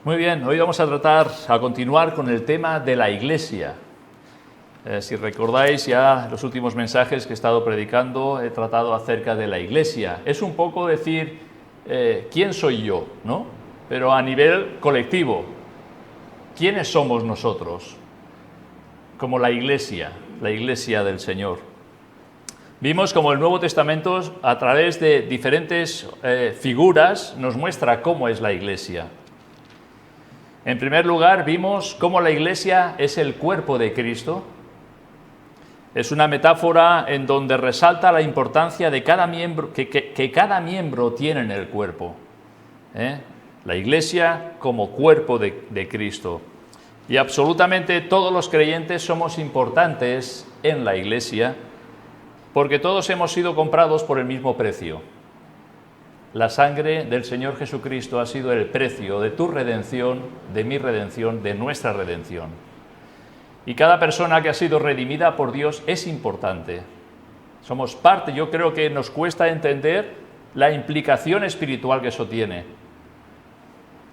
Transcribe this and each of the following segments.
Muy bien, hoy vamos a continuar con el tema de la Iglesia. Si recordáis ya los últimos mensajes que he estado predicando, he tratado acerca de la Iglesia. Es un poco decir, ¿quién soy yo?, ¿no? Pero a nivel colectivo, ¿quiénes somos nosotros? Como la Iglesia del Señor. Vimos como el Nuevo Testamento, a través de diferentes figuras, nos muestra cómo es la Iglesia. En primer lugar, vimos cómo la Iglesia es el cuerpo de Cristo. Es una metáfora en donde resalta la importancia de cada miembro, que cada miembro tiene en el cuerpo. La Iglesia como cuerpo de Cristo. Y absolutamente todos los creyentes somos importantes en la Iglesia, porque todos hemos sido comprados por el mismo precio. La sangre del Señor Jesucristo ha sido el precio de tu redención, de mi redención, de nuestra redención. Y cada persona que ha sido redimida por Dios es importante. Somos parte, yo creo que nos cuesta entender la implicación espiritual que eso tiene.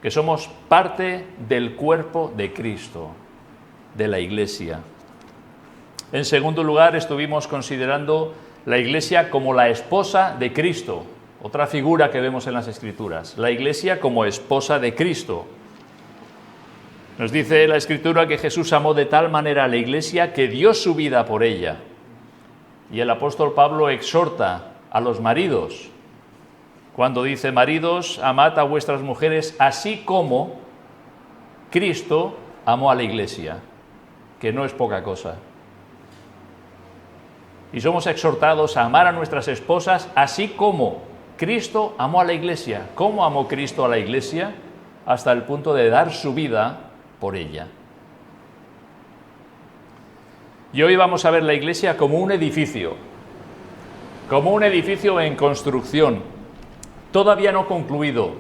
Que somos parte del cuerpo de Cristo, de la Iglesia. En segundo lugar, estuvimos considerando la Iglesia como la esposa de Cristo. Otra figura que vemos en las Escrituras, la Iglesia como esposa de Cristo. Nos dice la Escritura que Jesús amó de tal manera a la Iglesia que dio su vida por ella. Y el apóstol Pablo exhorta a los maridos, cuando dice: maridos, amad a vuestras mujeres, así como Cristo amó a la Iglesia, que no es poca cosa. Y somos exhortados a amar a nuestras esposas, así como Cristo amó a la Iglesia. ¿Cómo amó Cristo a la Iglesia? Hasta el punto de dar su vida por ella. Y hoy vamos a ver la Iglesia como un edificio en construcción, todavía no concluido.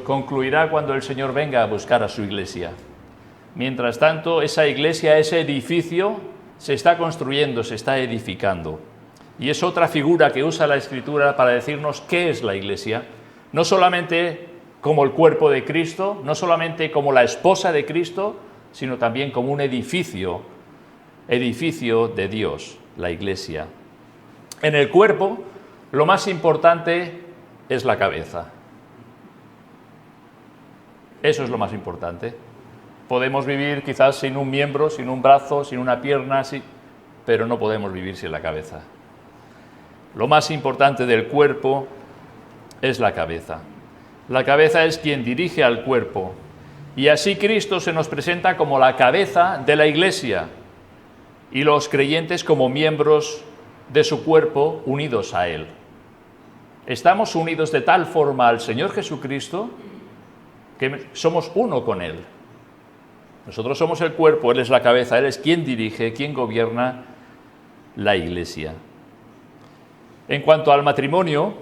Concluirá cuando el Señor venga a buscar a su Iglesia. Mientras tanto, esa Iglesia, ese edificio, se está construyendo, se está edificando. Y es otra figura que usa la Escritura para decirnos qué es la Iglesia, no solamente como el cuerpo de Cristo, no solamente como la esposa de Cristo, sino también como un edificio de Dios, la Iglesia. En el cuerpo, lo más importante es la cabeza. Eso es lo más importante. Podemos vivir quizás sin un miembro, sin un brazo, sin una pierna, pero no podemos vivir sin la cabeza. Lo más importante del cuerpo es la cabeza. La cabeza es quien dirige al cuerpo. Y así Cristo se nos presenta como la cabeza de la Iglesia y los creyentes como miembros de su cuerpo unidos a Él. Estamos unidos de tal forma al Señor Jesucristo que somos uno con Él. Nosotros somos el cuerpo, Él es la cabeza, Él es quien dirige, quien gobierna la Iglesia. En cuanto al matrimonio,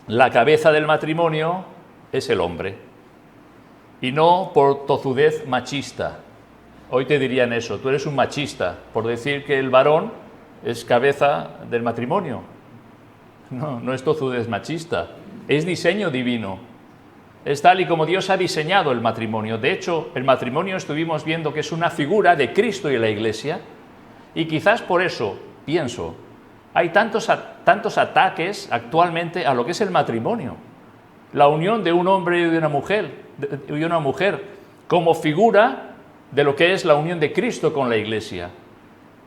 la cabeza del matrimonio es el hombre. Y no por tozudez machista. Hoy te dirían eso, tú eres un machista, por decir que el varón es cabeza del matrimonio. No es tozudez machista, es diseño divino. Es tal y como Dios ha diseñado el matrimonio. De hecho, el matrimonio estuvimos viendo que es una figura de Cristo y la Iglesia, y quizás por eso, pienso, hay tantos ataques actualmente a lo que es el matrimonio. La unión de un hombre y de una mujer como figura de lo que es la unión de Cristo con la Iglesia.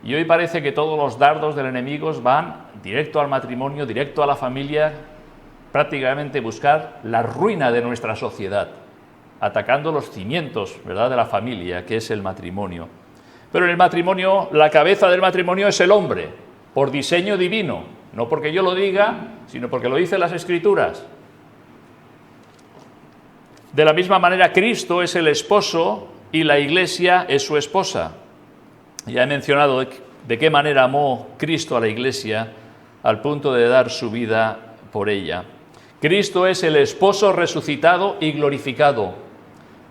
Y hoy parece que todos los dardos del enemigo van directo al matrimonio, directo a la familia, prácticamente buscar la ruina de nuestra sociedad, atacando los cimientos, ¿verdad?, de la familia, que es el matrimonio. Pero en el matrimonio, la cabeza del matrimonio es el hombre, por diseño divino, no porque yo lo diga, sino porque lo dicen las Escrituras. De la misma manera, Cristo es el esposo y la Iglesia es su esposa. Ya he mencionado de qué manera amó Cristo a la Iglesia al punto de dar su vida por ella. Cristo es el esposo resucitado y glorificado,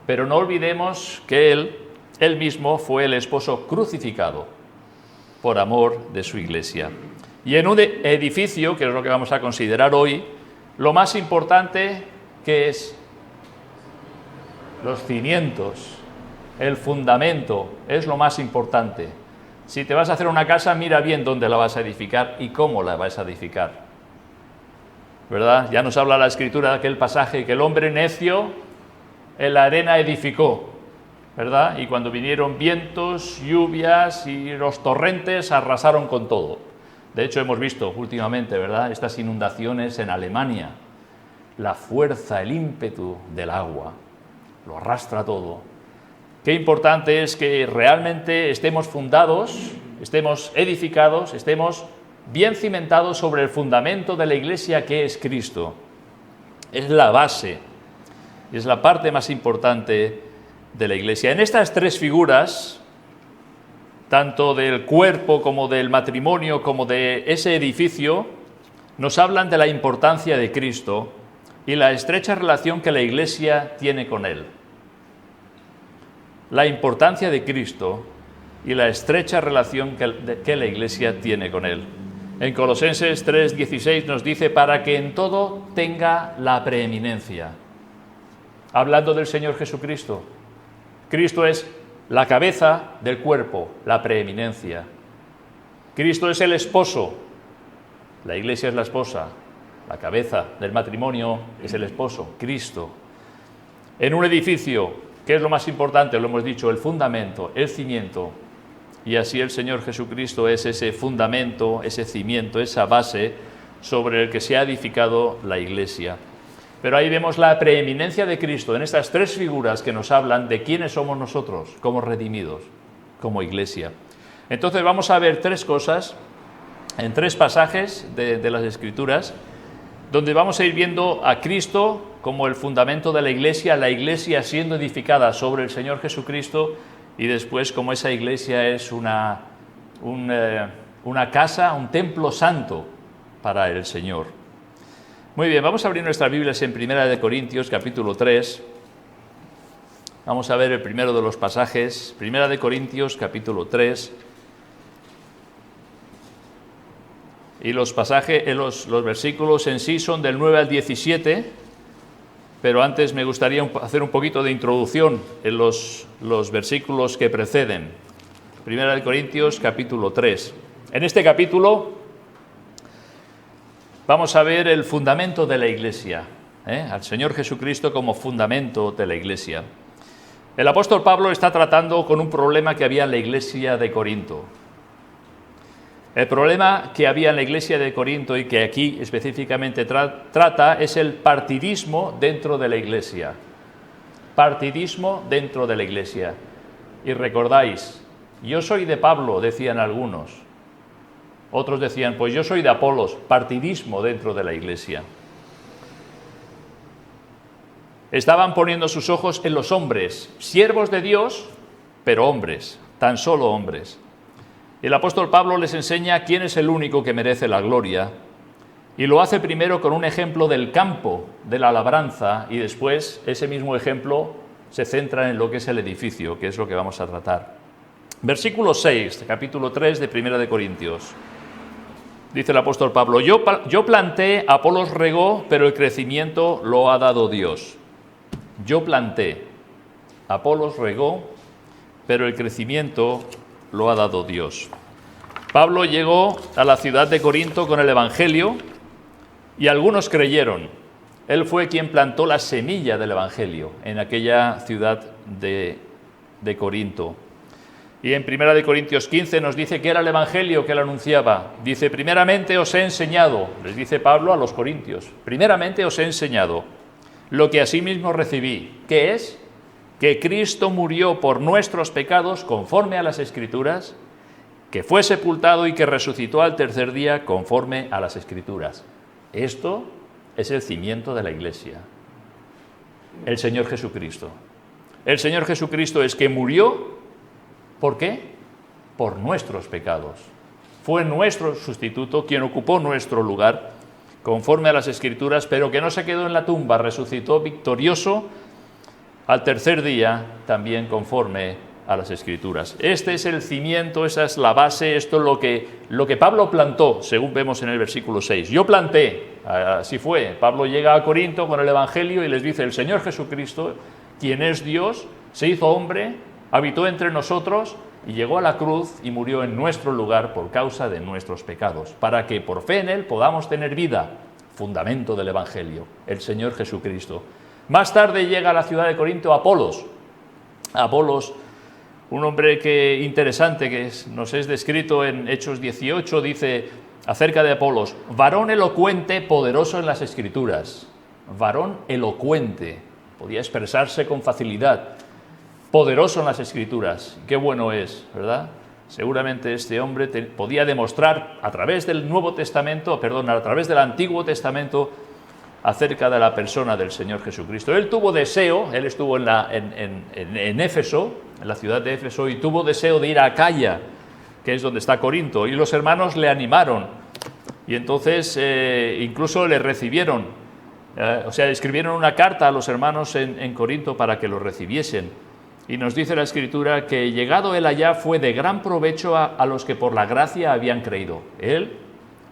pero no olvidemos que Él mismo fue el esposo crucificado por amor de su Iglesia. Y en un edificio, que es lo que vamos a considerar hoy, lo más importante que es Los cimientos, el fundamento, es lo más importante. Si te vas a hacer una casa, mira bien dónde la vas a edificar y cómo la vas a edificar. ¿Verdad? Ya nos habla la Escritura de aquel pasaje que el hombre necio en la arena edificó, ¿verdad? Y cuando vinieron vientos, lluvias y los torrentes arrasaron con todo. De hecho, hemos visto últimamente, ¿verdad?, estas inundaciones en Alemania. La fuerza, el ímpetu del agua lo arrastra todo. Qué importante es que realmente estemos fundados, estemos edificados, estemos bien cimentados sobre el fundamento de la Iglesia, que es Cristo. Es la base, es la parte más importante de la Iglesia. En estas tres figuras, tanto del cuerpo como del matrimonio, como de ese edificio, nos hablan de la importancia de Cristo y la estrecha relación que la Iglesia tiene con Él. La importancia de Cristo y la estrecha relación que la Iglesia tiene con Él. En Colosenses 3:16 nos dice: para que en todo tenga la preeminencia. Hablando del Señor Jesucristo. Cristo es la cabeza del cuerpo, la preeminencia. Cristo es el esposo, la Iglesia es la esposa, la cabeza del matrimonio es el esposo, Cristo. En un edificio, ¿qué es lo más importante? Lo hemos dicho, el fundamento, el cimiento. Y así el Señor Jesucristo es ese fundamento, ese cimiento, esa base sobre el que se ha edificado la Iglesia. Pero ahí vemos la preeminencia de Cristo en estas tres figuras que nos hablan de quiénes somos nosotros como redimidos, como Iglesia. Entonces vamos a ver tres cosas en tres pasajes de las Escrituras, donde vamos a ir viendo a Cristo como el fundamento de la Iglesia siendo edificada sobre el Señor Jesucristo, y después como esa Iglesia es una casa, un templo santo para el Señor. Muy bien, vamos a abrir nuestras Biblias en 1 Corintios, capítulo 3. Vamos a ver el primero de los pasajes, 1 Corintios, capítulo 3. Y los pasajes, los versículos en sí son del 9 al 17, pero antes me gustaría hacer un poquito de introducción en los versículos que preceden. 1 Corintios, capítulo 3. En este capítulo vamos a ver el fundamento de la Iglesia, al Señor Jesucristo como fundamento de la Iglesia. El apóstol Pablo está tratando con un problema que había en la Iglesia de Corinto. El problema que había en la Iglesia de Corinto y que aquí específicamente trata es el partidismo dentro de la Iglesia. Partidismo dentro de la Iglesia. Y recordáis, yo soy de Pablo, decían algunos. Otros decían, pues yo soy de Apolos, partidismo dentro de la Iglesia. Estaban poniendo sus ojos en los hombres, siervos de Dios, pero hombres, tan solo hombres. Y el apóstol Pablo les enseña quién es el único que merece la gloria, y lo hace primero con un ejemplo del campo, de la labranza, y después ese mismo ejemplo se centra en lo que es el edificio, que es lo que vamos a tratar. Versículo 6, capítulo 3 de 1 Corintios. Dice el apóstol Pablo: yo planté, Apolos regó, pero el crecimiento lo ha dado Dios. Yo planté, Apolos regó, pero el crecimiento lo ha dado Dios. Pablo llegó a la ciudad de Corinto con el Evangelio y algunos creyeron. Él fue quien plantó la semilla del Evangelio en aquella ciudad de Corinto. Y en 1 Corintios 15 nos dice que era el Evangelio que él anunciaba. Dice: primeramente os he enseñado, les dice Pablo a los corintios, primeramente os he enseñado lo que asimismo recibí, que es que Cristo murió por nuestros pecados conforme a las Escrituras, que fue sepultado y que resucitó al tercer día conforme a las Escrituras. Esto es el cimiento de la Iglesia, el Señor Jesucristo. El Señor Jesucristo es que murió. ¿Por qué? Por nuestros pecados. Fue nuestro sustituto, quien ocupó nuestro lugar, conforme a las Escrituras, pero que no se quedó en la tumba, resucitó victorioso al tercer día, también conforme a las Escrituras. Este es el cimiento, esa es la base, esto es lo que Pablo plantó, según vemos en el versículo 6. Yo planté, así fue. Pablo llega a Corinto con el Evangelio y les dice: el Señor Jesucristo, quien es Dios, se hizo hombre, habitó entre nosotros y llegó a la cruz y murió en nuestro lugar por causa de nuestros pecados, para que por fe en Él podamos tener vida, fundamento del Evangelio, el Señor Jesucristo. Más tarde llega a la ciudad de Corinto Apolos. Apolos, un hombre interesante que nos es descrito en Hechos 18, dice acerca de Apolos: varón elocuente, poderoso en las Escrituras. Varón elocuente, podía expresarse con facilidad, poderoso en las Escrituras. Qué bueno es, ¿verdad? Seguramente este hombre podía demostrar a través del a través del Antiguo Testamento acerca de la persona del Señor Jesucristo. Él tuvo deseo, él estuvo en Éfeso, en la ciudad de Éfeso, y tuvo deseo de ir a Acaya, que es donde está Corinto, y los hermanos le animaron, y entonces incluso le recibieron, escribieron una carta a los hermanos en Corinto para que lo recibiesen, y nos dice la Escritura que llegado él allá fue de gran provecho a los que por la gracia habían creído. Él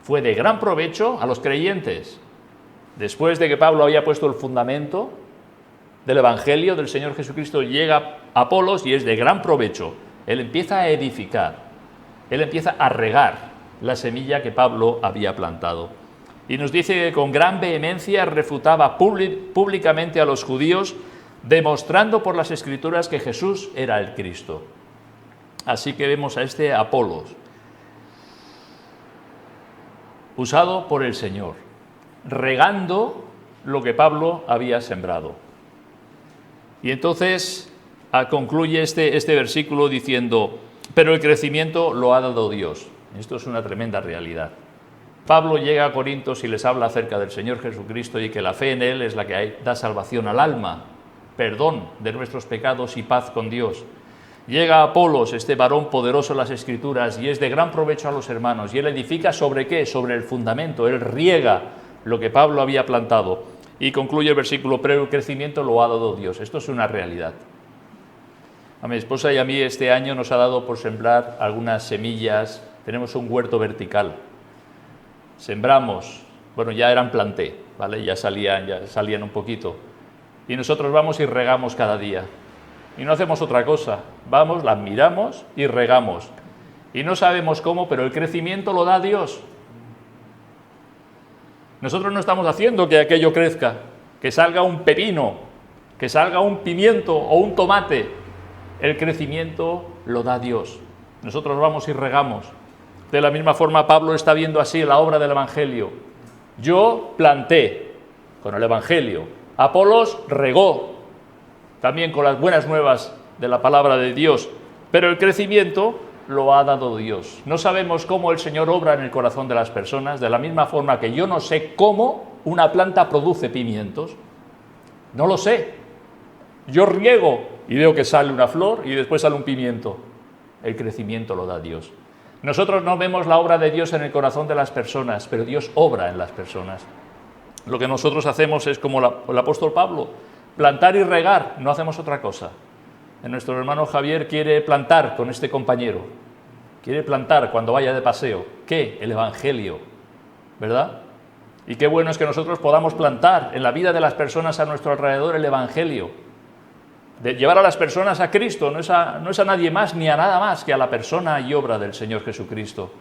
fue de gran provecho a los creyentes. Después de que Pablo había puesto el fundamento del Evangelio del Señor Jesucristo, llega Apolos y es de gran provecho. Él empieza a edificar, él empieza a regar la semilla que Pablo había plantado. Y nos dice que con gran vehemencia refutaba públicamente a los judíos, demostrando por las Escrituras que Jesús era el Cristo. Así que vemos a este Apolos, usado por el Señor, regando lo que Pablo había sembrado. Y entonces concluye este versículo diciendo: pero el crecimiento lo ha dado Dios. Esto es una tremenda realidad. Pablo llega a Corintios y les habla acerca del Señor Jesucristo y que la fe en Él es la que da salvación al alma, perdón de nuestros pecados y paz con Dios. Llega Apolos, este varón poderoso en las Escrituras, y es de gran provecho a los hermanos, y él edifica ¿sobre qué? Sobre el fundamento, él riega lo que Pablo había plantado. Y concluye el versículo: pero el crecimiento lo ha dado Dios. Esto es una realidad. A mi esposa y a mí este año nos ha dado por sembrar algunas semillas. Tenemos un huerto vertical. Sembramos, ya eran planté, ¿vale? Ya salían un poquito. Y nosotros vamos y regamos cada día. Y no hacemos otra cosa. Vamos, las miramos y regamos. Y no sabemos cómo, pero el crecimiento lo da Dios. Nosotros no estamos haciendo que aquello crezca, que salga un pepino, que salga un pimiento o un tomate. El crecimiento lo da Dios. Nosotros vamos y regamos. De la misma forma, Pablo está viendo así la obra del Evangelio. Yo planté con el Evangelio. Apolos regó, también con las buenas nuevas de la palabra de Dios, pero el crecimiento lo ha dado Dios. No sabemos cómo el Señor obra en el corazón de las personas, de la misma forma que yo no sé cómo una planta produce pimientos. No lo sé. Yo riego y veo que sale una flor y después sale un pimiento. El crecimiento lo da Dios. Nosotros no vemos la obra de Dios en el corazón de las personas, pero Dios obra en las personas. Lo que nosotros hacemos es como el apóstol Pablo, plantar y regar, no hacemos otra cosa. Nuestro hermano Javier quiere plantar con este compañero, quiere plantar cuando vaya de paseo. ¿Qué? El Evangelio, ¿verdad? Y qué bueno es que nosotros podamos plantar en la vida de las personas a nuestro alrededor el Evangelio, de llevar a las personas a Cristo, no es a nadie más ni a nada más que a la persona y obra del Señor Jesucristo.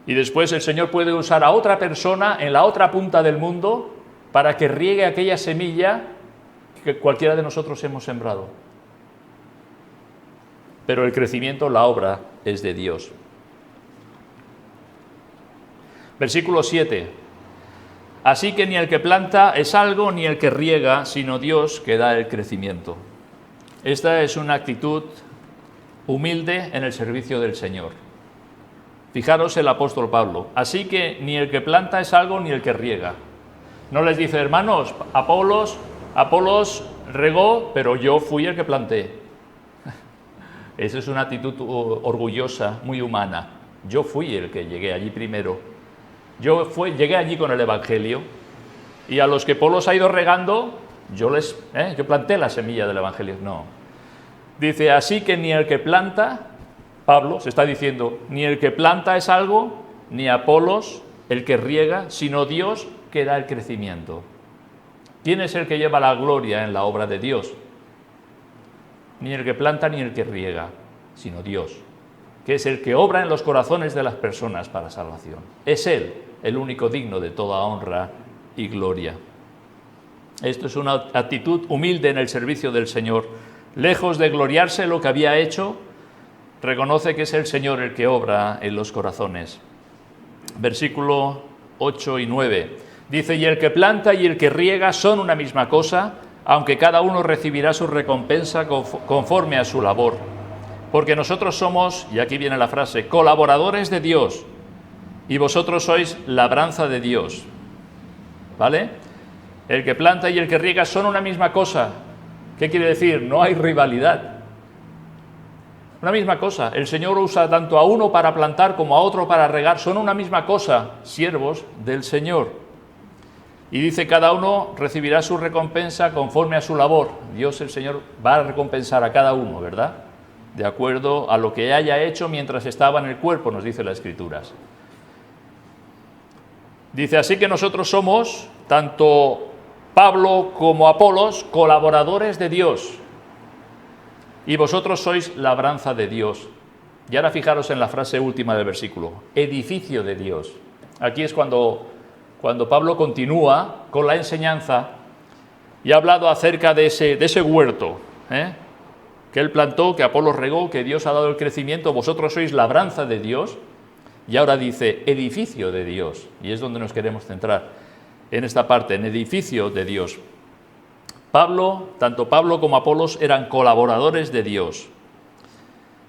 Y después el Señor puede usar a otra persona en la otra punta del mundo para que riegue aquella semilla que cualquiera de nosotros hemos sembrado. Pero el crecimiento, la obra, es de Dios. Versículo 7. Así que ni el que planta es algo, ni el que riega, sino Dios que da el crecimiento. Esta es una actitud humilde en el servicio del Señor. Fijaros el apóstol Pablo. Así que ni el que planta es algo, ni el que riega. No les dice: hermanos, Apolos regó, pero yo fui el que planté. Esa es una actitud orgullosa, muy humana. Yo fui el que llegué allí primero. Llegué allí con el Evangelio, y a los que Apolos ha ido regando, yo planté la semilla del Evangelio. No. Dice: así que ni el que planta, Pablo se está diciendo, ni el que planta es algo, ni Apolos el que riega, sino Dios que da el crecimiento. ¿Quién es el que lleva la gloria en la obra de Dios? Ni el que planta ni el que riega, sino Dios, que es el que obra en los corazones de las personas para salvación. Es Él el único digno de toda honra y gloria. Esto es una actitud humilde en el servicio del Señor. Lejos de gloriarse en lo que había hecho, reconoce que es el Señor el que obra en los corazones. Versículo 8 y 9. Dice, y el que planta y el que riega son una misma cosa, aunque cada uno recibirá su recompensa conforme a su labor. Porque nosotros somos, y aquí viene la frase, colaboradores de Dios, y vosotros sois labranza de Dios. ¿Vale? El que planta y el que riega son una misma cosa. ¿Qué quiere decir? No hay rivalidad. Una misma cosa. El Señor usa tanto a uno para plantar como a otro para regar. Son una misma cosa, siervos del Señor. Y dice, cada uno recibirá su recompensa conforme a su labor. Dios, el Señor, va a recompensar a cada uno, ¿verdad? De acuerdo a lo que haya hecho mientras estaba en el cuerpo, nos dice las Escrituras. Dice, así que nosotros somos, tanto Pablo como Apolos, colaboradores de Dios. Y vosotros sois labranza de Dios. Y ahora fijaros en la frase última del versículo, edificio de Dios. Aquí es cuando Pablo continúa con la enseñanza y ha hablado acerca de ese huerto, que él plantó, que Apolos regó, que Dios ha dado el crecimiento. Vosotros sois labranza de Dios. Y ahora dice edificio de Dios. Y es donde nos queremos centrar en esta parte, en edificio de Dios. Tanto Pablo como Apolos eran colaboradores de Dios.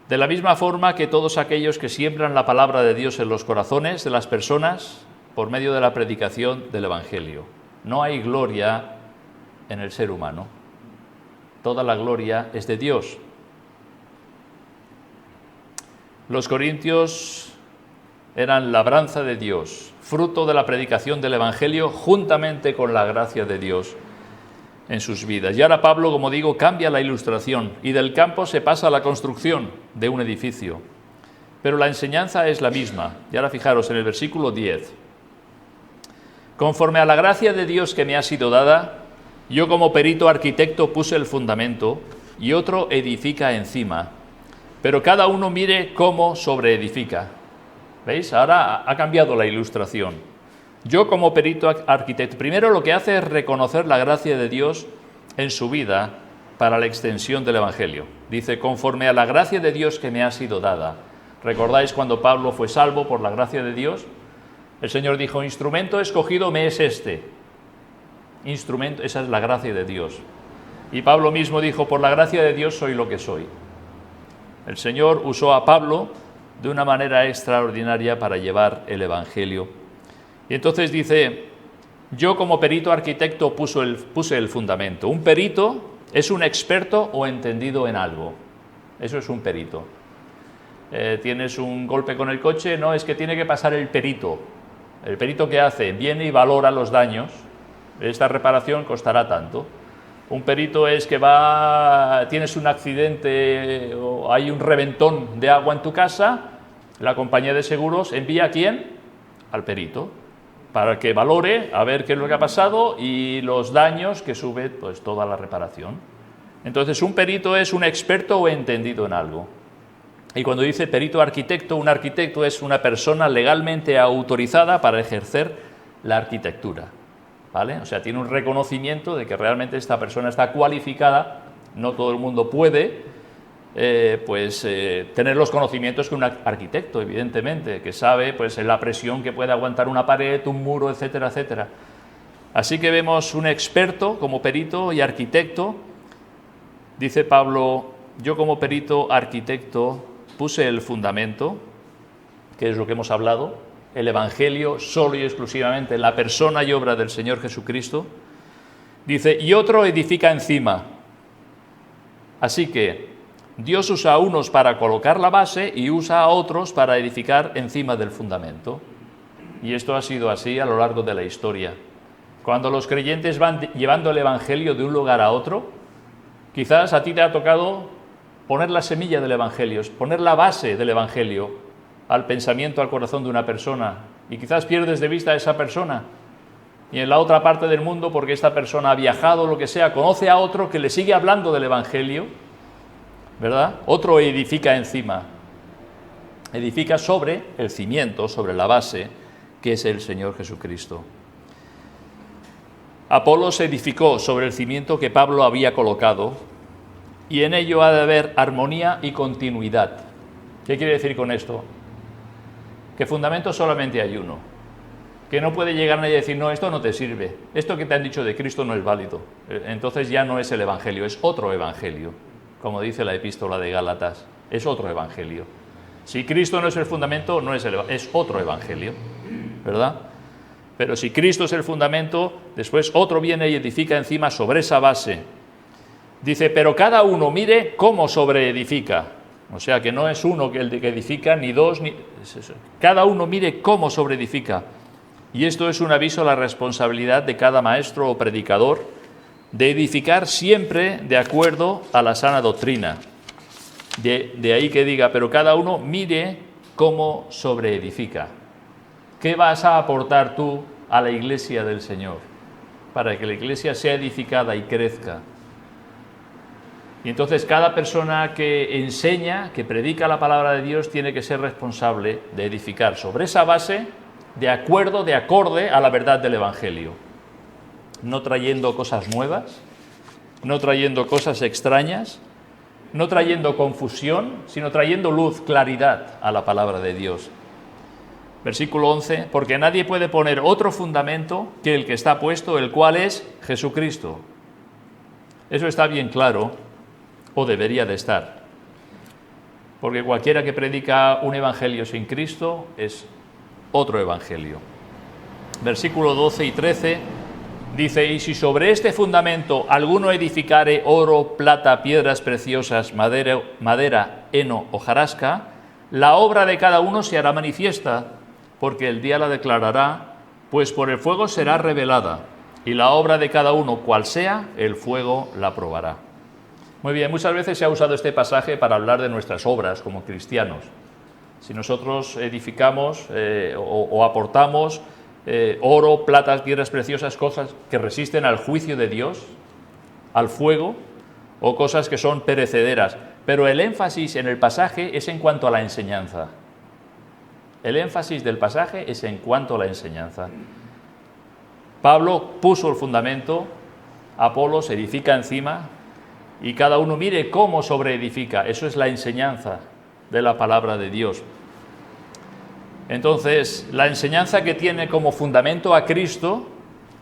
De la misma forma que todos aquellos que siembran la palabra de Dios en los corazones de las personas por medio de la predicación del Evangelio. No hay gloria en el ser humano. Toda la gloria es de Dios. Los corintios eran labranza de Dios, fruto de la predicación del Evangelio juntamente con la gracia de Dios en sus vidas. Y ahora Pablo, como digo, cambia la ilustración y del campo se pasa a la construcción de un edificio. Pero la enseñanza es la misma. Y ahora fijaros en el versículo 10. Conforme a la gracia de Dios que me ha sido dada, yo como perito arquitecto puse el fundamento y otro edifica encima. Pero cada uno mire cómo sobreedifica. ¿Veis? Ahora ha cambiado la ilustración. Yo como perito arquitecto, primero lo que hace es reconocer la gracia de Dios en su vida para la extensión del Evangelio. Dice, conforme a la gracia de Dios que me ha sido dada. ¿Recordáis cuando Pablo fue salvo por la gracia de Dios? El Señor dijo, instrumento escogido me es este. Instrumento, esa es la gracia de Dios. Y Pablo mismo dijo, por la gracia de Dios soy lo que soy. El Señor usó a Pablo de una manera extraordinaria para llevar el Evangelio. Y entonces dice, yo como perito arquitecto puse el fundamento. Un perito es un experto o entendido en algo. Eso es un perito. Tienes un golpe con el coche, no, es que tiene que pasar el perito. El perito, ¿qué hace? Viene y valora los daños. Esta reparación costará tanto. Un perito es que tienes un accidente o hay un reventón de agua en tu casa, la compañía de seguros envía ¿a quién? Al perito, para que valore a ver qué es lo que ha pasado y los daños que sube pues toda la reparación. Entonces un perito es un experto o entendido en algo. Y cuando dice perito arquitecto, un arquitecto es una persona legalmente autorizada para ejercer la arquitectura. ¿Vale? O sea, tiene un reconocimiento de que realmente esta persona está cualificada. No todo el mundo puede tener los conocimientos que un arquitecto, evidentemente, que sabe pues, la presión que puede aguantar una pared, un muro, etcétera, etcétera. Así que vemos un experto como perito y arquitecto. Dice Pablo, yo como perito arquitecto puse el fundamento, que es lo que hemos hablado, el Evangelio solo y exclusivamente, la persona y obra del Señor Jesucristo. Dice, y otro edifica encima. Así que Dios usa a unos para colocar la base y usa a otros para edificar encima del fundamento. Y esto ha sido así a lo largo de la historia. Cuando los creyentes van llevando el Evangelio de un lugar a otro, quizás a ti te ha tocado poner la semilla del Evangelio, poner la base del Evangelio al pensamiento, al corazón de una persona, y quizás pierdes de vista a esa persona, y en la otra parte del mundo porque esta persona ha viajado o lo que sea, conoce a otro que le sigue hablando del Evangelio, ¿verdad? Otro edifica encima, edifica sobre el cimiento, sobre la base, que es el Señor Jesucristo. Apolos edificó sobre el cimiento que Pablo había colocado, y en ello ha de haber armonía y continuidad. ¿Qué quiere decir con esto? Que fundamento solamente hay uno, que no puede llegar nadie a decir, no, esto no te sirve, esto que te han dicho de Cristo no es válido, entonces ya no es el Evangelio, es otro Evangelio, como dice la epístola de Gálatas, es otro Evangelio. Si Cristo no es el fundamento, no es es otro Evangelio, ¿verdad? Pero si Cristo es el fundamento, después otro viene y edifica encima sobre esa base. Dice, pero cada uno mire cómo sobreedifica. O sea, que no es uno el que edifica, ni dos, ni... Cada uno mire cómo sobreedifica. Y esto es un aviso a la responsabilidad de cada maestro o predicador de edificar siempre de acuerdo a la sana doctrina. De ahí que diga, pero cada uno mire cómo sobreedifica. ¿Qué vas a aportar tú a la iglesia del Señor para que la iglesia sea edificada y crezca? Y entonces cada persona que enseña, que predica la palabra de Dios, tiene que ser responsable de edificar sobre esa base, de acuerdo, de acorde a la verdad del Evangelio. No trayendo cosas nuevas, no trayendo cosas extrañas, no trayendo confusión, sino trayendo luz, claridad a la palabra de Dios. Versículo 11, porque nadie puede poner otro fundamento que el que está puesto, el cual es Jesucristo. Eso está bien claro, o debería de estar. Porque cualquiera que predica un evangelio sin Cristo es otro evangelio. Versículo 12 y 13 dice, y si sobre este fundamento alguno edificare oro, plata, piedras preciosas, madera, heno, hojarasca, la obra de cada uno se hará manifiesta, porque el día la declarará, pues por el fuego será revelada, y la obra de cada uno, cual sea, el fuego la probará. Muy bien, muchas veces se ha usado este pasaje para hablar de nuestras obras como cristianos. Si nosotros edificamos o aportamos oro, plata, piedras preciosas, cosas que resisten al juicio de Dios, al fuego, o cosas que son perecederas. Pero el énfasis en el pasaje es en cuanto a la enseñanza. El énfasis del pasaje es en cuanto a la enseñanza. Pablo puso el fundamento, Apolos edifica encima, y cada uno mire cómo sobreedifica. Eso es la enseñanza de la palabra de Dios. Entonces, la enseñanza que tiene como fundamento a Cristo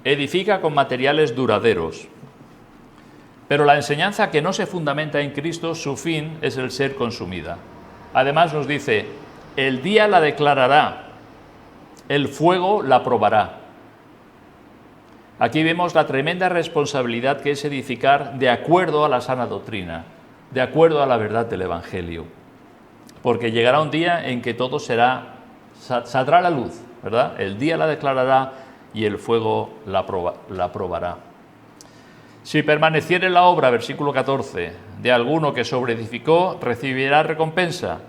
edifica con materiales duraderos. Pero la enseñanza que no se fundamenta en Cristo, su fin es el ser consumida. Además nos dice, el día la declarará, el fuego la probará. Aquí vemos la tremenda responsabilidad que es edificar de acuerdo a la sana doctrina, de acuerdo a la verdad del Evangelio. Porque llegará un día en que todo saldrá a la luz, ¿verdad? El día la declarará y el fuego la probará. Si permaneciere la obra, versículo 14, de alguno que sobreedificó, recibirá recompensa.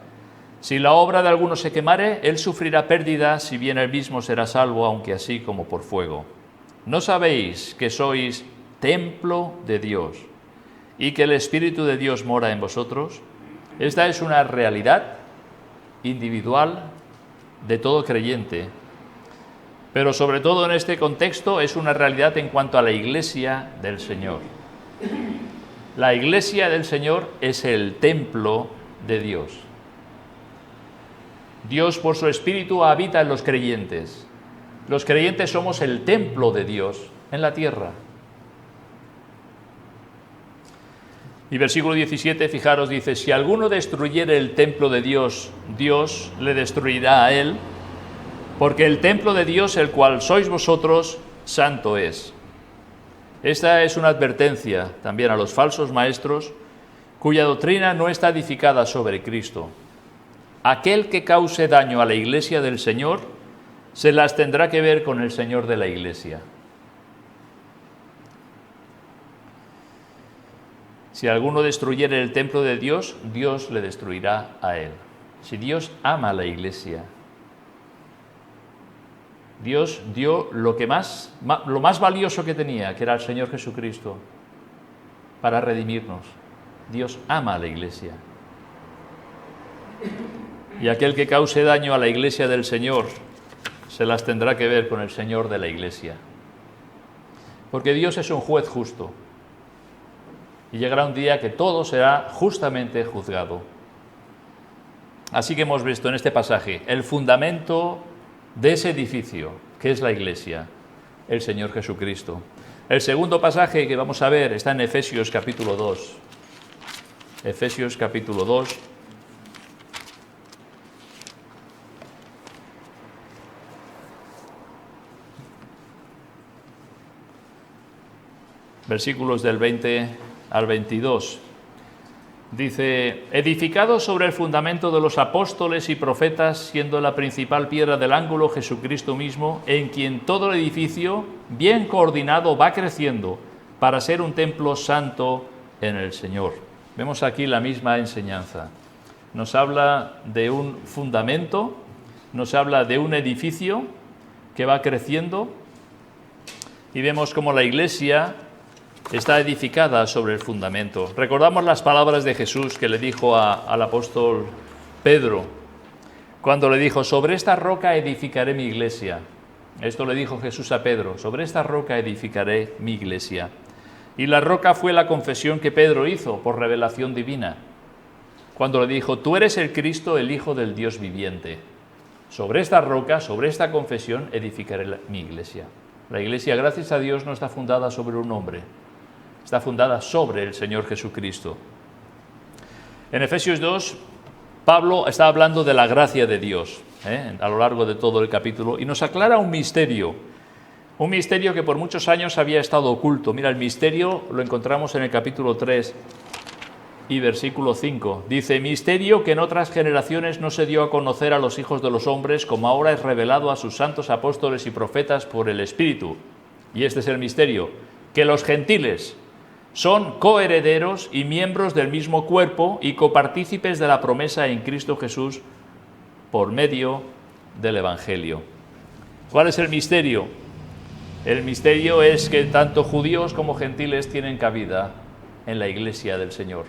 Si la obra de alguno se quemare, él sufrirá pérdida, si bien él mismo será salvo, aunque así como por fuego. ¿No sabéis que sois templo de Dios y que el Espíritu de Dios mora en vosotros? Esta es una realidad individual de todo creyente, pero sobre todo en este contexto es una realidad en cuanto a la Iglesia del Señor. La Iglesia del Señor es el templo de Dios. Dios por su Espíritu habita en los creyentes. Los creyentes somos el templo de Dios en la tierra. Y versículo 17, fijaros, dice, si alguno destruyere el templo de Dios, Dios le destruirá a él, porque el templo de Dios, el cual sois vosotros, santo es. Esta es una advertencia también a los falsos maestros, cuya doctrina no está edificada sobre Cristo. Aquel que cause daño a la Iglesia del Señor, se las tendrá que ver con el Señor de la Iglesia. Si alguno destruyere el templo de Dios, Dios le destruirá a él. Si Dios ama a la Iglesia, Dios dio lo más valioso que tenía, que era el Señor Jesucristo, para redimirnos. Dios ama a la Iglesia. Y aquel que cause daño a la Iglesia del Señor se las tendrá que ver con el Señor de la Iglesia. Porque Dios es un juez justo. Y llegará un día que todo será justamente juzgado. Así que hemos visto en este pasaje el fundamento de ese edificio, que es la Iglesia, el Señor Jesucristo. El segundo pasaje que vamos a ver está en Efesios capítulo 2. Efesios capítulo 2. Versículos del 20 al 22. Dice: edificado sobre el fundamento de los apóstoles y profetas, siendo la principal piedra del ángulo Jesucristo mismo, en quien todo el edificio, bien coordinado, va creciendo para ser un templo santo en el Señor. Vemos aquí la misma enseñanza. Nos habla de un fundamento, nos habla de un edificio que va creciendo, y vemos cómo la Iglesia está edificada sobre el fundamento. Recordamos las palabras de Jesús que le dijo al apóstol Pedro, cuando le dijo: sobre esta roca edificaré mi iglesia. Esto le dijo Jesús a Pedro: sobre esta roca edificaré mi iglesia. Y la roca fue la confesión que Pedro hizo por revelación divina, cuando le dijo: tú eres el Cristo, el Hijo del Dios viviente. Sobre esta roca, sobre esta confesión, edificaré mi iglesia. La iglesia, gracias a Dios, no está fundada sobre un hombre, está fundada sobre el Señor Jesucristo. En Efesios 2, Pablo está hablando de la gracia de Dios a lo largo de todo el capítulo, y nos aclara un misterio que por muchos años había estado oculto. Mira, el misterio lo encontramos en el capítulo 3 y versículo 5. Dice: misterio que en otras generaciones no se dio a conocer a los hijos de los hombres, como ahora es revelado a sus santos apóstoles y profetas por el Espíritu. Y este es el misterio: que los gentiles son coherederos y miembros del mismo cuerpo y copartícipes de la promesa en Cristo Jesús por medio del Evangelio. ¿Cuál es el misterio? El misterio es que tanto judíos como gentiles tienen cabida en la Iglesia del Señor.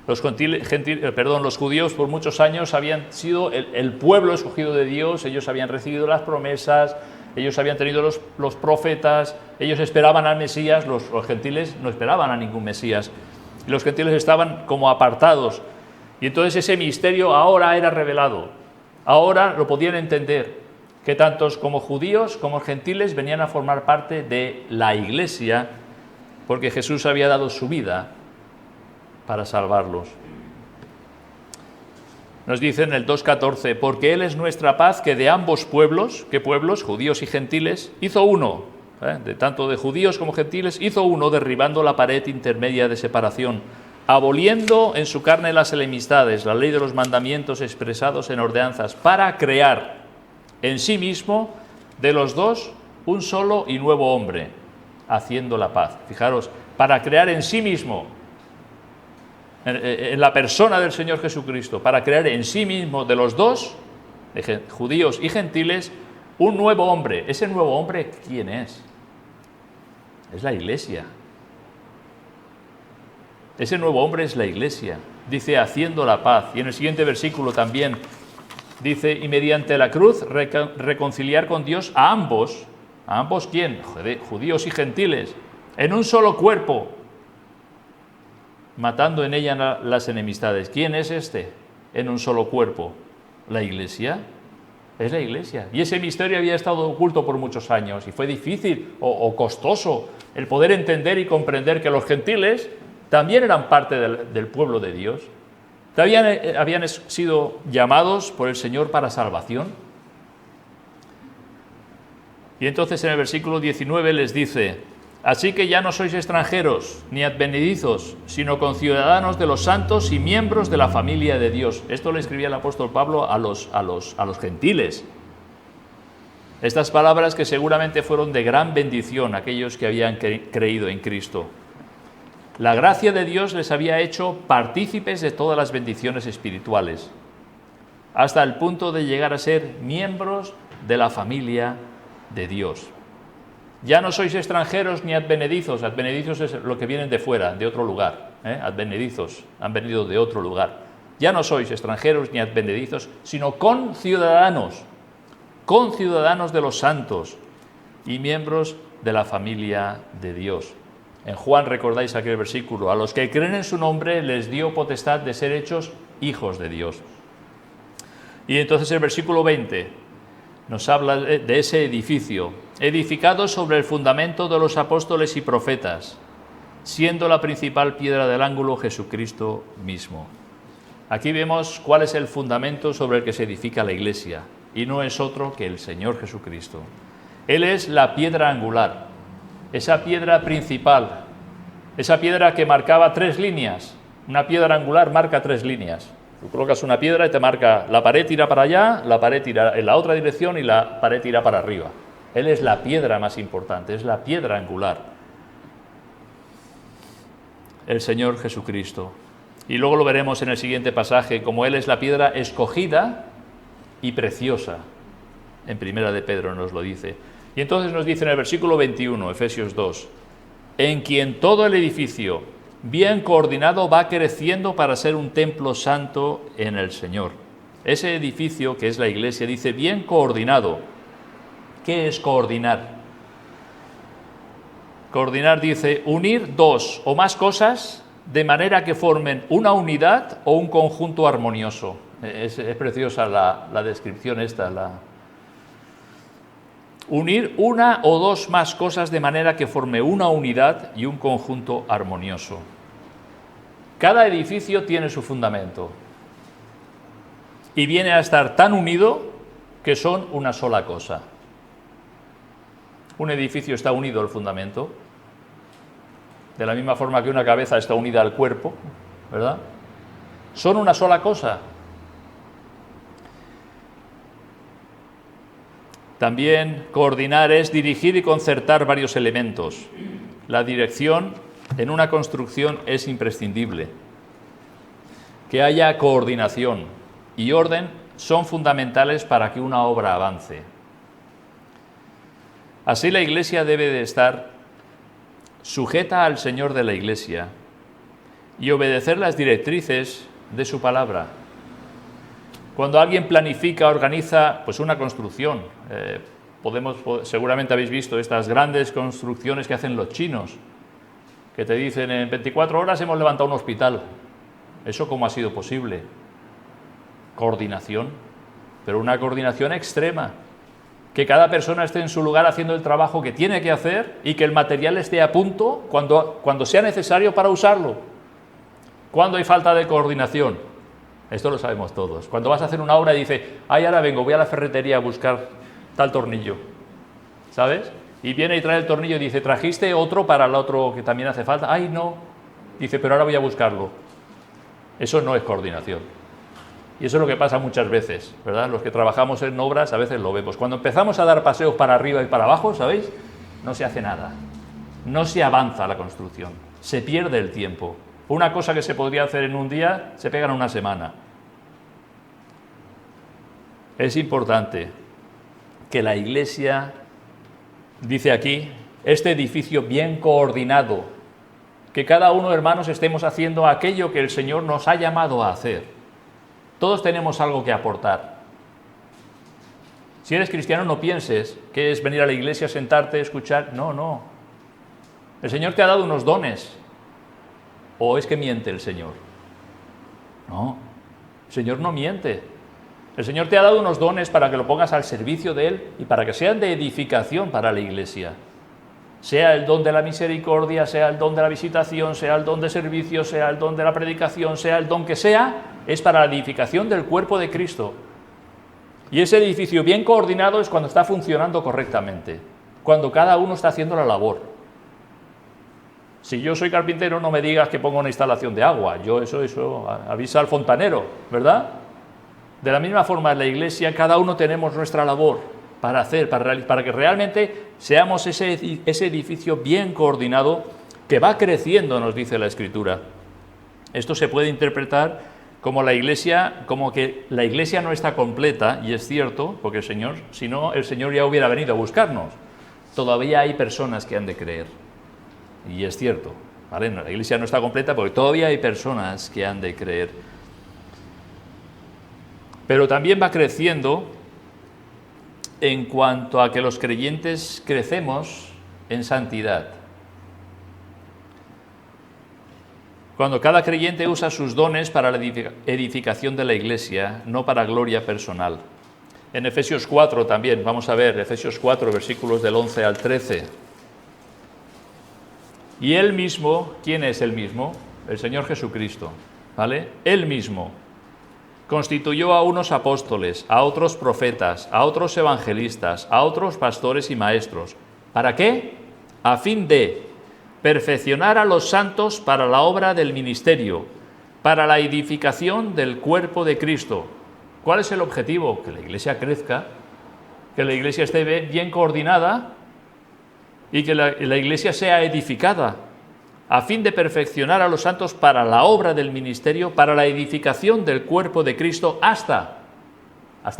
Los judíos por muchos años habían sido el pueblo escogido de Dios, ellos habían recibido las promesas, ellos habían tenido los profetas, ellos esperaban al Mesías. Los gentiles no esperaban a ningún Mesías. Y los gentiles estaban como apartados. Y entonces ese misterio ahora era revelado. Ahora lo podían entender, que tantos como judíos como gentiles venían a formar parte de la Iglesia, porque Jesús había dado su vida para salvarlos. Nos dice en el 2.14: porque Él es nuestra paz, que de ambos pueblos, ¿qué pueblos? Judíos y gentiles, hizo uno, tanto de judíos como gentiles, hizo uno, derribando la pared intermedia de separación, aboliendo en su carne las enemistades, la ley de los mandamientos expresados en ordenanzas, para crear en sí mismo de los dos un solo y nuevo hombre, haciendo la paz. Fijaros, para crear en sí mismo, en la persona del Señor Jesucristo, para crear en sí mismo de los dos, de judíos y gentiles, un nuevo hombre. Ese nuevo hombre, ¿quién es? Es la Iglesia. Ese nuevo hombre es la Iglesia. Dice: haciendo la paz. Y en el siguiente versículo también dice: y mediante la cruz reconciliar con Dios a ambos. ¿A ambos quién? Judíos y gentiles, en un solo cuerpo, matando en ella las enemistades. ¿Quién es este en un solo cuerpo? La Iglesia. Es la Iglesia. Y ese misterio había estado oculto por muchos años, y fue difícil o costoso el poder entender y comprender que los gentiles también eran parte del pueblo de Dios. Habían sido llamados por el Señor para salvación. Y entonces en el versículo 19 les dice: así que ya no sois extranjeros ni advenedizos, sino conciudadanos de los santos y miembros de la familia de Dios. Esto le escribía el apóstol Pablo a los gentiles. Estas palabras que seguramente fueron de gran bendición a aquellos que habían creído en Cristo. La gracia de Dios les había hecho partícipes de todas las bendiciones espirituales, hasta el punto de llegar a ser miembros de la familia de Dios. Ya no sois extranjeros ni advenedizos. Advenedizos es lo que vienen de fuera, de otro lugar. Advenedizos han venido de otro lugar. Ya no sois extranjeros ni advenedizos, sino conciudadanos de los santos y miembros de la familia de Dios. En Juan, recordáis aquel versículo, a los que creen en su nombre les dio potestad de ser hechos hijos de Dios. Y entonces el versículo 20 nos habla de ese edificio, edificado sobre el fundamento de los apóstoles y profetas, siendo la principal piedra del ángulo Jesucristo mismo. Aquí vemos cuál es el fundamento sobre el que se edifica la Iglesia, y no es otro que el Señor Jesucristo. Él es la piedra angular, esa piedra principal, esa piedra que marcaba 3 líneas. Una piedra angular marca 3 líneas. Tú colocas una piedra y te marca la pared irá para allá, la pared irá en la otra dirección y la pared irá para arriba. Él es la piedra más importante, es la piedra angular. El Señor Jesucristo. Y luego lo veremos en el siguiente pasaje, como Él es la piedra escogida y preciosa. En Primera de Pedro nos lo dice. Y entonces nos dice en el versículo 21, Efesios 2, en quien todo el edificio, bien coordinado, va creciendo para ser un templo santo en el Señor. Ese edificio, que es la Iglesia, dice bien coordinado. ¿Qué es coordinar? Coordinar dice unir 2 o más cosas de manera que formen una unidad o un conjunto armonioso. Es preciosa la descripción esta. Unir una o 2 más cosas de manera que forme una unidad y un conjunto armonioso. Cada edificio tiene su fundamento y viene a estar tan unido que son una sola cosa. Un edificio está unido al fundamento, de la misma forma que una cabeza está unida al cuerpo, ¿verdad? Son una sola cosa. También coordinar es dirigir y concertar varios elementos. La dirección en una construcción es imprescindible. Que haya coordinación y orden son fundamentales para que una obra avance. Así la Iglesia debe de estar sujeta al Señor de la Iglesia y obedecer las directrices de su palabra. Cuando alguien planifica, organiza pues una construcción, seguramente habéis visto estas grandes construcciones que hacen los chinos, que te dicen en 24 horas hemos levantado un hospital. ¿Eso cómo ha sido posible? Coordinación, pero una coordinación extrema. Que cada persona esté en su lugar haciendo el trabajo que tiene que hacer y que el material esté a punto cuando sea necesario para usarlo. ¿Cuándo hay falta de coordinación? Esto lo sabemos todos. Cuando vas a hacer una obra y dices, ay, ahora vengo, voy a la ferretería a buscar tal tornillo, ¿sabes? Y viene y trae el tornillo y dice, ¿trajiste otro para el otro que también hace falta? Ay, no. Dice, pero ahora voy a buscarlo. Eso no es coordinación. Y eso es lo que pasa muchas veces, ¿verdad? Los que trabajamos en obras a veces lo vemos. Cuando empezamos a dar paseos para arriba y para abajo, ¿sabéis? No se hace nada. No se avanza la construcción. Se pierde el tiempo. Una cosa que se podría hacer en un día, se pega en una semana. Es importante que la Iglesia, dice aquí, este edificio bien coordinado, que cada uno, hermanos, estemos haciendo aquello que el Señor nos ha llamado a hacer. Todos tenemos algo que aportar. Si eres cristiano, no pienses que es venir a la iglesia, sentarte, escuchar. No. El Señor te ha dado unos dones. ¿O es que miente el Señor? No, el Señor no miente. El Señor te ha dado unos dones para que lo pongas al servicio de Él y para que sean de edificación para la iglesia. Sea el don de la misericordia, sea el don de la visitación, sea el don de servicio, sea el don de la predicación, sea el don que sea, es para la edificación del cuerpo de Cristo. Y ese edificio bien coordinado es cuando está funcionando correctamente, cuando cada uno está haciendo la labor. Si yo soy carpintero, no me digas que pongo una instalación de agua, eso avisa al fontanero, ¿verdad? De la misma forma, en la iglesia cada uno tenemos nuestra labor para hacer, para que realmente seamos ese edificio bien coordinado que va creciendo, nos dice la Escritura. Esto se puede interpretar como que la iglesia no está completa, y es cierto, porque el Señor, si no, el Señor ya hubiera venido a buscarnos. Todavía hay personas que han de creer, y es cierto, ¿vale? La iglesia no está completa porque todavía hay personas que han de creer. Pero también va creciendo en cuanto a que los creyentes crecemos en santidad. Cuando cada creyente usa sus dones para la edificación de la iglesia, no para gloria personal. En Efesios 4 también, vamos a ver, Efesios 4, versículos del 11 al 13. Y Él mismo, ¿quién es Él mismo? El Señor Jesucristo, ¿vale? Él mismo constituyó a unos apóstoles, a otros profetas, a otros evangelistas, a otros pastores y maestros. ¿Para qué? A fin de perfeccionar a los santos para la obra del ministerio, para la edificación del cuerpo de Cristo. ¿Cuál es el objetivo? Que la iglesia crezca, que la iglesia esté bien coordinada y que la iglesia sea edificada, a fin de perfeccionar a los santos para la obra del ministerio, para la edificación del cuerpo de Cristo, ¿hasta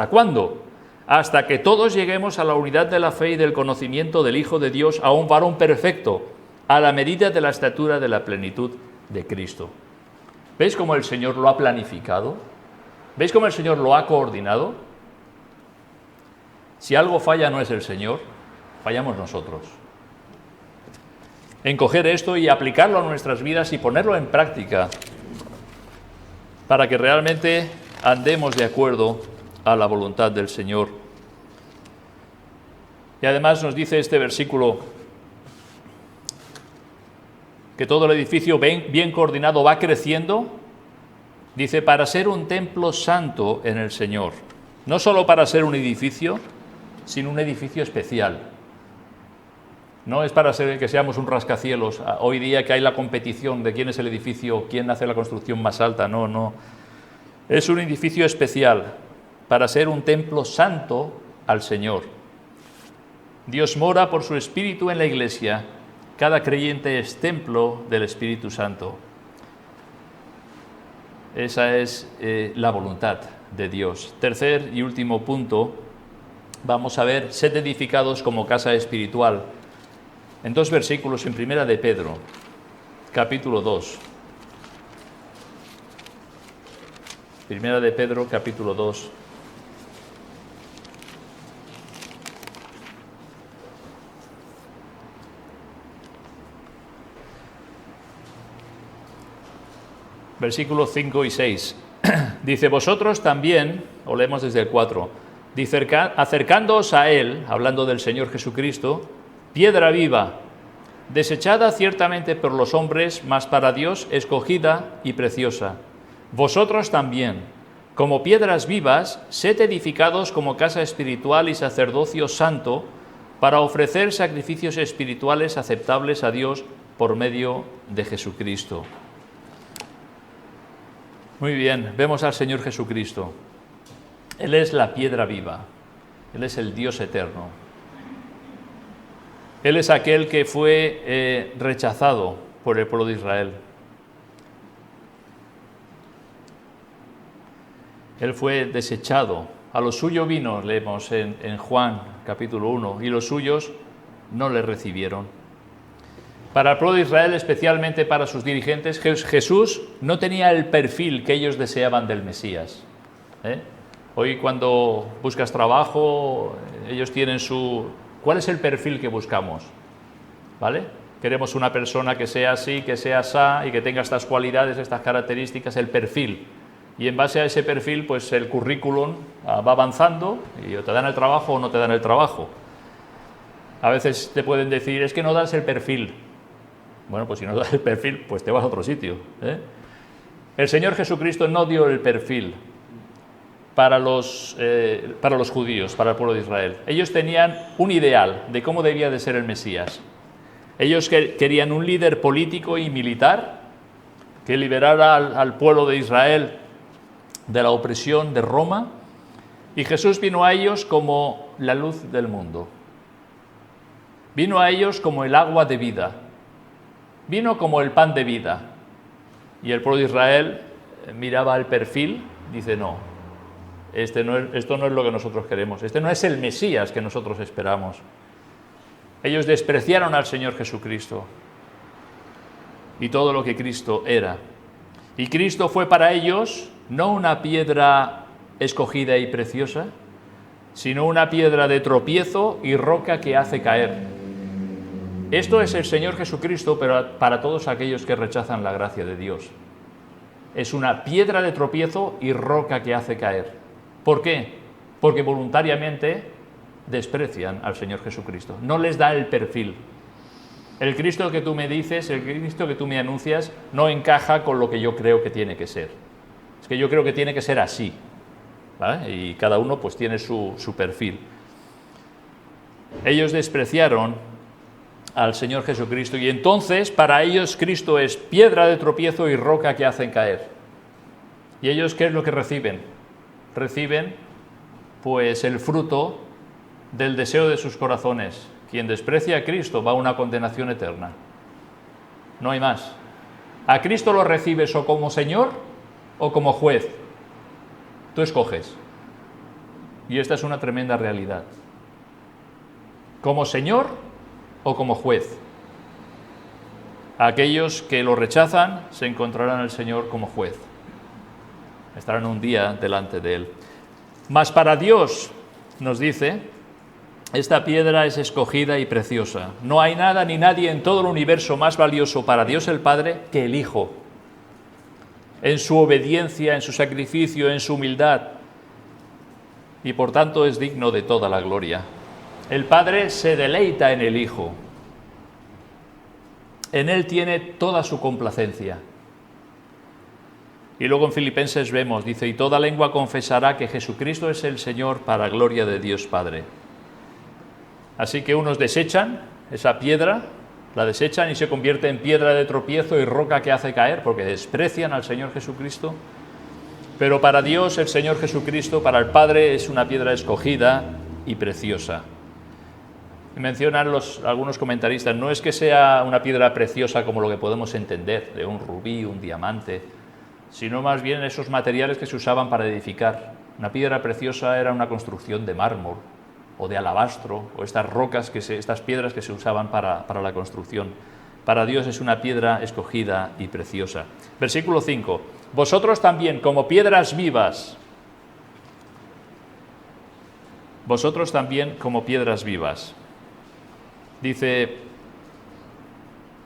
cuándo? Hasta que todos lleguemos a la unidad de la fe y del conocimiento del Hijo de Dios, a un varón perfecto, a la medida de la estatura de la plenitud de Cristo. ¿Veis cómo el Señor lo ha planificado? ¿Veis cómo el Señor lo ha coordinado? Si algo falla no es el Señor, fallamos nosotros. En coger esto y aplicarlo a nuestras vidas y ponerlo en práctica para que realmente andemos de acuerdo a la voluntad del Señor. Y además nos dice este versículo que todo el edificio bien coordinado va creciendo, dice, para ser un templo santo en el Señor. No solo para ser un edificio, sino un edificio especial. No es para que seamos un rascacielos. Hoy día que hay la competición de quién es el edificio, quién hace la construcción más alta. No. Es un edificio especial para ser un templo santo al Señor. Dios mora por su Espíritu en la Iglesia. Cada creyente es templo del Espíritu Santo. Esa es la voluntad de Dios. Tercer y último punto, vamos a ver, sed edificados como casa espiritual. En dos versículos en Primera de Pedro, capítulo 2. Primera de Pedro, capítulo 2. Versículos 5 y 6. Dice, vosotros también, o leemos desde el 4, dice, acercándoos a Él, hablando del Señor Jesucristo, piedra viva, desechada ciertamente por los hombres, mas para Dios escogida y preciosa. Vosotros también, como piedras vivas, sed edificados como casa espiritual y sacerdocio santo, para ofrecer sacrificios espirituales aceptables a Dios por medio de Jesucristo. Muy bien, vemos al Señor Jesucristo. Él es la piedra viva, Él es el Dios eterno. Él es aquel que fue rechazado por el pueblo de Israel. Él fue desechado. A lo suyo vino, leemos en Juan capítulo 1, y los suyos no le recibieron. Para el pueblo de Israel, especialmente para sus dirigentes, Jesús no tenía el perfil que ellos deseaban del Mesías. Hoy cuando buscas trabajo, ellos tienen su... ¿Cuál es el perfil que buscamos? ¿Vale? Queremos una persona que sea así, que sea asá y que tenga estas cualidades, estas características, el perfil. Y en base a ese perfil, pues el currículum va avanzando y o te dan el trabajo o no te dan el trabajo. A veces te pueden decir, es que no das el perfil. Bueno, pues si no das el perfil, pues te vas a otro sitio. El Señor Jesucristo no dio el perfil para los judíos, para el pueblo de Israel. Ellos tenían un ideal de cómo debía de ser el Mesías. Ellos querían un líder político y militar que liberara al pueblo de Israel de la opresión de Roma, y Jesús vino a ellos como la luz del mundo. Vino a ellos como el agua de vida. Vino como el pan de vida. Y el pueblo de Israel miraba el perfil, dice no, esto no es lo que nosotros queremos, este no es el Mesías que nosotros esperamos. Ellos despreciaron al Señor Jesucristo y todo lo que Cristo era. Y Cristo fue para ellos no una piedra escogida y preciosa, sino una piedra de tropiezo y roca que hace caer. Esto es el Señor Jesucristo, pero para todos aquellos que rechazan la gracia de Dios. Es una piedra de tropiezo y roca que hace caer. ¿Por qué? Porque voluntariamente desprecian al Señor Jesucristo. No les da el perfil. El Cristo que tú me dices, el Cristo que tú me anuncias, no encaja con lo que yo creo que tiene que ser. Es que yo creo que tiene que ser así, ¿vale? Y cada uno pues tiene su perfil. Ellos despreciaron al Señor Jesucristo y entonces para ellos Cristo es piedra de tropiezo y roca que hacen caer. ¿Y ellos qué es lo que reciben? Reciben pues el fruto del deseo de sus corazones. Quien desprecia a Cristo va a una condenación eterna. No hay más. A Cristo lo recibes o como Señor o como juez. Tú escoges. Y esta es una tremenda realidad. Como Señor o como juez. Aquellos que lo rechazan se encontrarán al Señor como juez. Estarán un día delante de Él. Mas para Dios, nos dice, esta piedra es escogida y preciosa. No hay nada ni nadie en todo el universo más valioso para Dios el Padre que el Hijo. En su obediencia, en su sacrificio, en su humildad. Y por tanto es digno de toda la gloria. El Padre se deleita en el Hijo. En Él tiene toda su complacencia. Y luego en Filipenses vemos, dice, y toda lengua confesará que Jesucristo es el Señor para gloria de Dios Padre. Así que unos desechan esa piedra, la desechan y se convierte en piedra de tropiezo y roca que hace caer, porque desprecian al Señor Jesucristo. Pero para Dios, el Señor Jesucristo, para el Padre, es una piedra escogida y preciosa. Mencionan algunos comentaristas, no es que sea una piedra preciosa como lo que podemos entender, de un rubí, un diamante, sino más bien esos materiales que se usaban para edificar. Una piedra preciosa era una construcción de mármol o de alabastro, o estas rocas, estas piedras que se usaban para la construcción. Para Dios es una piedra escogida y preciosa. Versículo 5. Vosotros también, como piedras vivas, vosotros también como piedras vivas. Dice,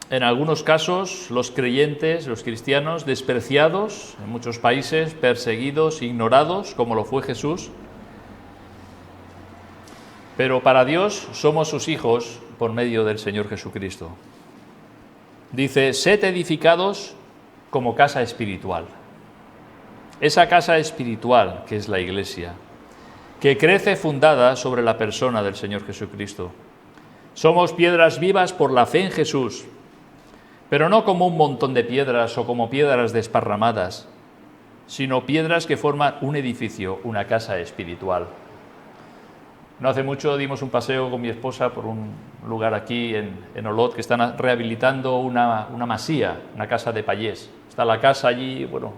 en algunos casos, los creyentes, los cristianos, despreciados en muchos países, perseguidos, ignorados, como lo fue Jesús. Pero para Dios somos sus hijos por medio del Señor Jesucristo. Dice, sed edificados como casa espiritual. Esa casa espiritual que es la Iglesia, que crece fundada sobre la persona del Señor Jesucristo. Somos piedras vivas por la fe en Jesús, pero no como un montón de piedras o como piedras desparramadas, sino piedras que forman un edificio, una casa espiritual. No hace mucho dimos un paseo con mi esposa por un lugar aquí en Olot que están rehabilitando una masía, una casa de payés. Está la casa allí, bueno,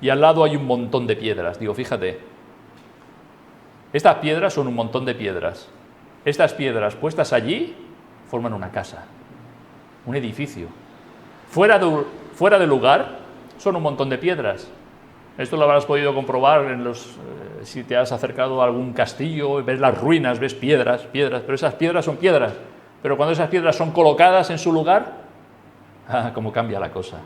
y al lado hay un montón de piedras. Digo, fíjate, estas piedras son un montón de piedras. Estas piedras puestas allí forman una casa, un edificio. Fuera de lugar son un montón de piedras. Esto lo habrás podido comprobar si te has acercado a algún castillo, ves las ruinas, ves piedras, pero esas piedras son piedras. Pero cuando esas piedras son colocadas en su lugar, cómo cambia la cosa.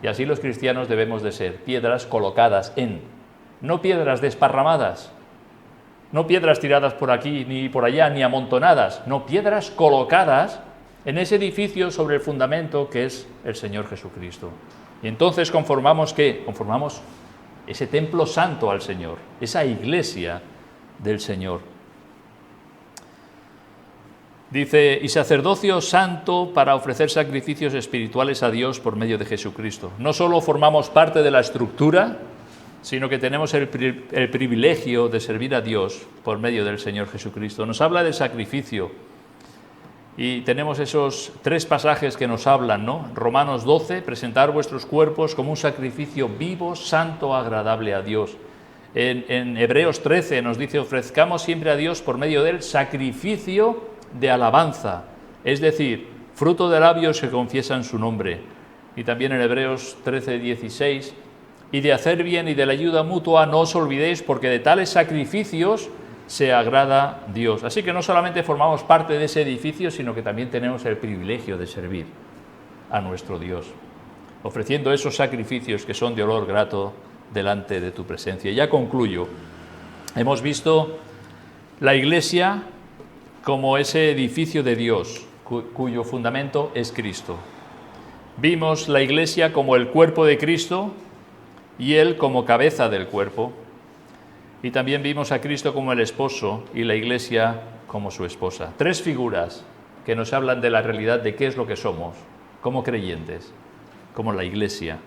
Y así los cristianos debemos de ser, piedras colocadas no piedras desparramadas, no piedras tiradas por aquí ni por allá, ni amontonadas, no, piedras colocadas en ese edificio sobre el fundamento que es el Señor Jesucristo. Y entonces conformamos ese templo santo al Señor, esa iglesia del Señor. Dice, y sacerdocio santo para ofrecer sacrificios espirituales a Dios por medio de Jesucristo. No solo formamos parte de la estructura, sino que tenemos el privilegio de servir a Dios por medio del Señor Jesucristo. Nos habla del sacrificio. Y tenemos esos 3 pasajes que nos hablan, ¿no? Romanos 12, presentar vuestros cuerpos como un sacrificio vivo, santo, agradable a Dios. En Hebreos 13 nos dice, ofrezcamos siempre a Dios por medio del sacrificio de alabanza, es decir, fruto de labios que confiesan su nombre. Y también en Hebreos 13, 16, y de hacer bien y de la ayuda mutua no os olvidéis, porque de tales sacrificios se agrada Dios. Así que no solamente formamos parte de ese edificio, sino que también tenemos el privilegio de servir a nuestro Dios, ofreciendo esos sacrificios que son de olor grato delante de tu presencia. Ya concluyo. Hemos visto la Iglesia como ese edificio de Dios, cuyo fundamento es Cristo. Vimos la Iglesia como el cuerpo de Cristo y Él como cabeza del cuerpo. Y también vimos a Cristo como el esposo y la Iglesia como su esposa. 3 figuras que nos hablan de la realidad de qué es lo que somos, como creyentes, como la Iglesia.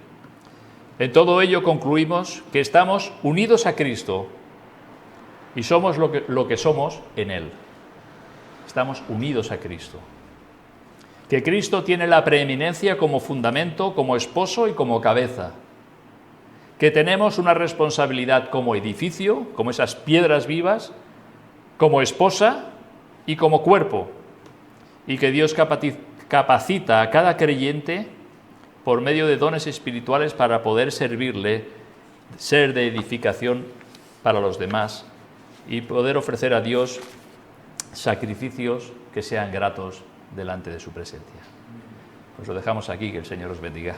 En todo ello concluimos que estamos unidos a Cristo y somos lo que somos en Él. Estamos unidos a Cristo. Que Cristo tiene la preeminencia como fundamento, como esposo y como cabeza. Que tenemos una responsabilidad como edificio, como esas piedras vivas, como esposa y como cuerpo, y que Dios capacita a cada creyente por medio de dones espirituales para poder servirle, ser de edificación para los demás y poder ofrecer a Dios sacrificios que sean gratos delante de su presencia. Pues lo dejamos aquí, que el Señor os bendiga.